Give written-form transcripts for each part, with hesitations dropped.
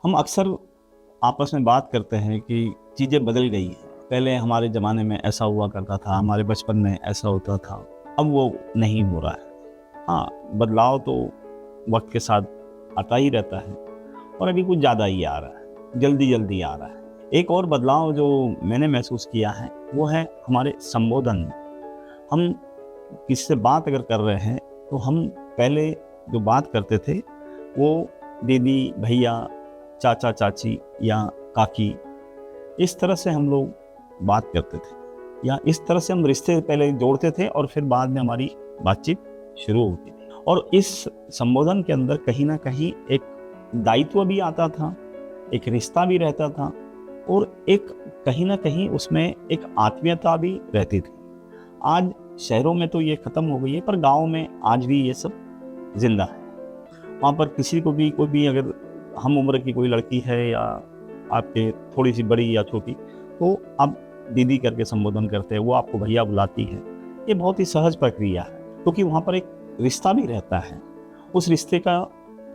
हम अक्सर आपस में बात करते हैं कि चीज़ें बदल गई हैं। पहले हमारे ज़माने में ऐसा हुआ करता था, हमारे बचपन में ऐसा होता था, अब वो नहीं हो रहा है। हाँ, बदलाव तो वक्त के साथ आता ही रहता है और अभी कुछ ज़्यादा ही आ रहा है, जल्दी जल्दी आ रहा है। एक और बदलाव जो मैंने महसूस किया है वो है हमारे संबोधन में। हम किसी से बात अगर कर रहे हैं तो हम पहले जो बात करते थे वो दीदी, भैया, चाचा, चाची या काकी, इस तरह से हम लोग बात करते थे या इस तरह से हम रिश्ते पहले जोड़ते थे और फिर बाद में हमारी बातचीत शुरू होती थी। और इस संबोधन के अंदर कहीं ना कहीं एक दायित्व भी आता था, एक रिश्ता भी रहता था और एक कहीं ना कहीं उसमें एक आत्मीयता भी रहती थी। आज शहरों में तो ये ख़त्म हो गई है, पर गाँव में आज भी ये सब जिंदा है। वहाँ पर किसी को भी कोई भी अगर हम उम्र की कोई लड़की है या आपके थोड़ी सी बड़ी या छोटी, तो आप दीदी करके संबोधन करते हैं, वो आपको भैया बुलाती है। ये बहुत ही सहज प्रक्रिया है क्योंकि वहाँ पर एक रिश्ता भी रहता है, उस रिश्ते का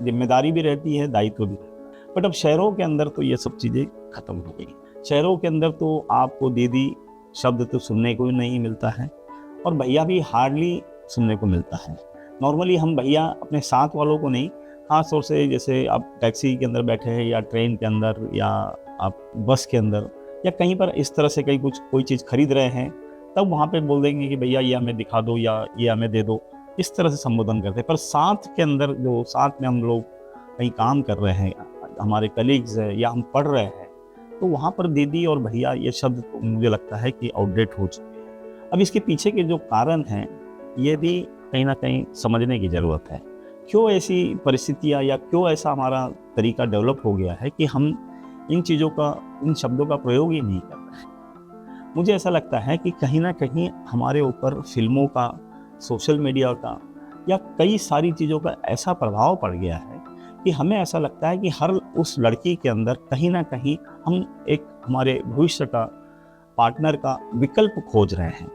जिम्मेदारी भी रहती है, दायित्व भी रहता है। बट अब शहरों के अंदर तो ये सब चीज़ें ख़त्म हो गई। शहरों के अंदर तो आपको दीदी शब्द तो सुनने को ही नहीं मिलता है और भैया भी हार्डली सुनने को मिलता है। नॉर्मली हम भैया अपने साथ वालों को नहीं, ख़ास तौर से जैसे आप टैक्सी के अंदर बैठे हैं या ट्रेन के अंदर या आप बस के अंदर या कहीं पर इस तरह से कहीं कोई चीज़ खरीद रहे हैं, तब वहाँ पे बोल देंगे कि भैया ये हमें दिखा दो या ये हमें दे दो, इस तरह से संबोधन करते हैं। पर साथ के अंदर जो साथ में हम लोग कहीं काम कर रहे हैं, हमारे कलीग्स हैं या हम पढ़ रहे हैं, तो वहाँ पर दीदी और भैया ये शब्द तो मुझे लगता है कि आउटडेट हो चुके हैं। अब इसके पीछे के जो कारण हैं ये भी कहीं ना कहीं समझने की ज़रूरत है। क्यों ऐसी परिस्थितियाँ या क्यों ऐसा हमारा तरीका डेवलप हो गया है कि हम इन चीज़ों का, इन शब्दों का प्रयोग ही नहीं कर रहे। मुझे ऐसा लगता है कि कहीं ना कहीं हमारे ऊपर फिल्मों का, सोशल मीडिया का या कई सारी चीज़ों का ऐसा प्रभाव पड़ गया है कि हमें ऐसा लगता है कि हर उस लड़की के अंदर कहीं ना कहीं हम एक हमारे भविष्य का पार्टनर का विकल्प खोज रहे हैं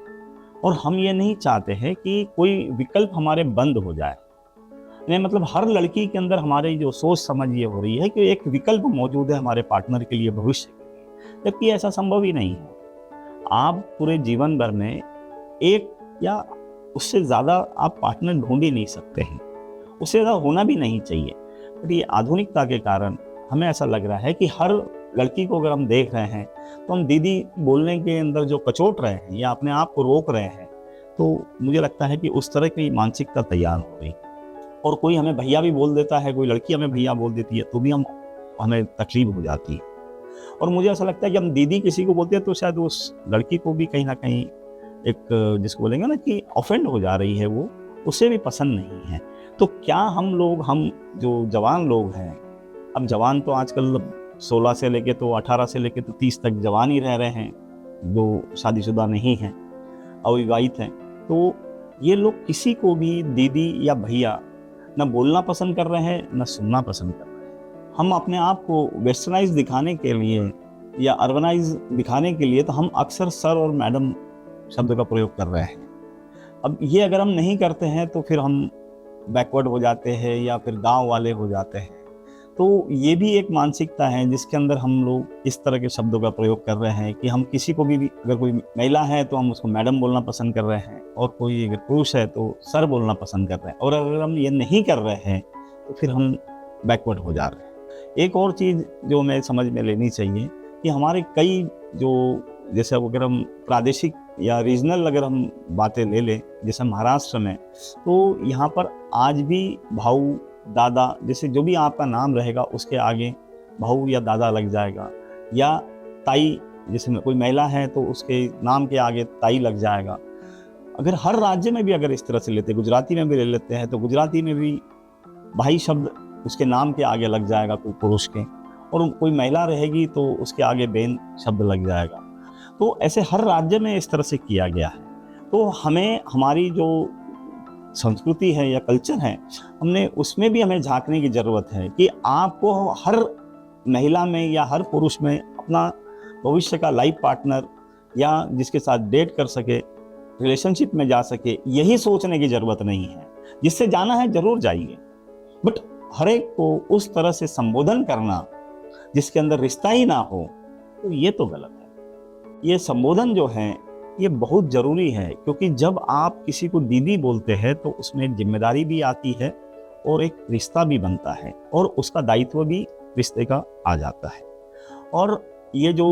और हम ये नहीं चाहते हैं कि कोई विकल्प हमारे बंद हो जाए। नहीं, मतलब हर लड़की के अंदर हमारी जो सोच समझ ये हो रही है कि एक विकल्प मौजूद है हमारे पार्टनर के लिए, भविष्य के लिए, जबकि ऐसा संभव ही नहीं है। आप पूरे जीवन भर में एक या उससे ज़्यादा आप पार्टनर ढूंढ ही नहीं सकते हैं, उससे ज़्यादा होना भी नहीं चाहिए। बट ये आधुनिकता के कारण हमें ऐसा लग रहा है कि हर लड़की को अगर हम देख रहे हैं तो हम दीदी बोलने के अंदर जो कचोट रहे हैं या अपने आप को रोक रहे हैं, तो मुझे लगता है कि उस तरह की मानसिकता तैयार हो गई। और कोई हमें भैया भी बोल देता है, कोई लड़की हमें भैया बोल देती है तो भी हमें तकलीफ हो जाती है। और मुझे ऐसा लगता है कि हम दीदी किसी को बोलते हैं तो शायद उस लड़की को भी कहीं ना कहीं एक जिसको बोलेंगे ना कि ऑफेंड हो जा रही है, वो उसे भी पसंद नहीं है। तो क्या हम जो जवान लोग हैं, अब जवान तो आजकल 16 से लेके तो 18 से लेके तो 30 तक जवान ही रह रहे हैं, जो शादीशुदा नहीं हैं, अविवाहित हैं, तो ये लोग किसी को भी दीदी या भैया न बोलना पसंद कर रहे हैं, न सुनना पसंद कर रहे हैं। हम अपने आप को वेस्टर्नाइज दिखाने के लिए या अर्बनाइज दिखाने के लिए तो हम अक्सर सर और मैडम शब्द का प्रयोग कर रहे हैं। अब ये अगर हम नहीं करते हैं तो फिर हम बैकवर्ड हो जाते हैं या फिर गांव वाले हो जाते हैं। तो ये भी एक मानसिकता है जिसके अंदर हम लोग इस तरह के शब्दों का प्रयोग कर रहे हैं कि हम किसी को भी अगर कोई महिला है तो हम उसको मैडम बोलना पसंद कर रहे हैं और कोई अगर पुरुष है तो सर बोलना पसंद कर रहे हैं। और अगर हम ये नहीं कर रहे हैं तो फिर हम बैकवर्ड हो जा रहे हैं। एक और चीज़ जो मैं समझ में लेनी चाहिए कि हमारे कई जो जैसे अगर हम प्रादेशिक या रीजनल अगर हम बातें ले लें, जैसे महाराष्ट्र में, तो यहाँ पर आज भी भाऊ, दादा, जैसे जो भी आपका नाम रहेगा उसके आगे भाऊ या दादा लग जाएगा, या ताई, जैसे कोई महिला है तो उसके नाम के आगे ताई लग जाएगा। अगर हर राज्य में भी अगर इस तरह से लेते, गुजराती में भी ले लेते हैं तो गुजराती में भी भाई शब्द उसके नाम के आगे लग जाएगा कोई पुरुष के, और कोई महिला रहेगी तो उसके आगे बहन शब्द लग जाएगा। तो ऐसे हर राज्य में इस तरह से किया गया है। तो हमें हमारी जो संस्कृति है या कल्चर है, हमने उसमें भी हमें झांकने की ज़रूरत है कि आपको हर महिला में या हर पुरुष में अपना भविष्य का लाइफ पार्टनर या जिसके साथ डेट कर सके, रिलेशनशिप में जा सके, यही सोचने की ज़रूरत नहीं है। जिससे जाना है ज़रूर जाइए, बट हर एक को उस तरह से संबोधन करना जिसके अंदर रिश्ता ही ना हो, तो ये तो गलत है। ये संबोधन जो है ये बहुत ज़रूरी है, क्योंकि जब आप किसी को दीदी बोलते हैं तो उसमें जिम्मेदारी भी आती है और एक रिश्ता भी बनता है और उसका दायित्व भी रिश्ते का आ जाता है। और ये जो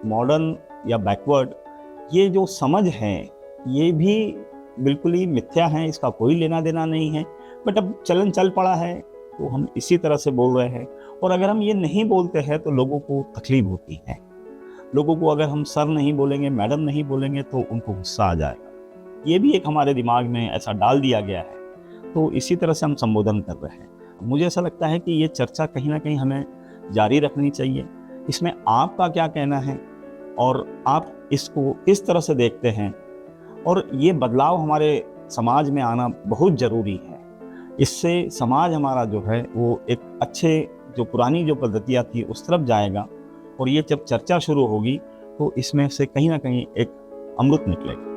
मॉडर्न या बैकवर्ड ये जो समझ है ये भी बिल्कुल ही मिथ्या है, इसका कोई लेना देना नहीं है। बट अब चलन चल पड़ा है तो हम इसी तरह से बोल रहे हैं। और अगर हम ये नहीं बोलते हैं तो लोगों को तकलीफ होती है। लोगों को अगर हम सर नहीं बोलेंगे, मैडम नहीं बोलेंगे तो उनको गुस्सा आ जाएगा। ये भी एक हमारे दिमाग में ऐसा डाल दिया गया है, तो इसी तरह से हम संबोधन कर रहे हैं। मुझे ऐसा लगता है कि ये चर्चा कहीं ना कहीं हमें जारी रखनी चाहिए। इसमें आपका क्या कहना है और आप इसको किस तरह से देखते हैं, और ये बदलाव हमारे समाज में आना बहुत ज़रूरी है। इससे समाज हमारा जो है वो एक अच्छे, जो पुरानी जो पद्धतियाँ थी उस तरफ जाएगा। और ये जब चर्चा शुरू होगी तो इसमें से कहीं ना कहीं एक अमृत निकलेगा।